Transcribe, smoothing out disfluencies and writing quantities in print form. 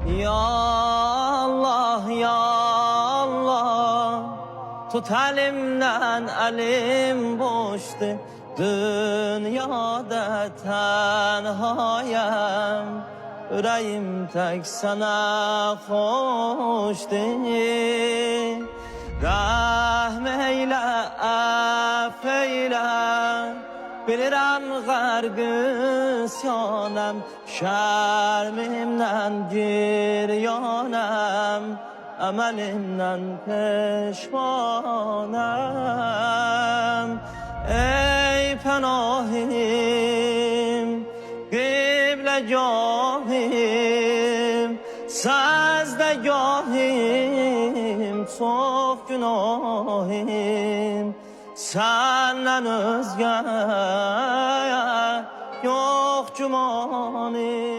Ya Allah, ya Allah, tut elimden, elim boştu. Dünyada tenhayım, yüreğim tek sana hoştu. Rahm eyle, affeyle, bilirəm gərgüsyanəm, şərmimdən giryanəm, əməlimdən peşmanəm. Ey pənahim, qibləgahim, səzdəgahim, çox günahim, senden özge yok cumanim.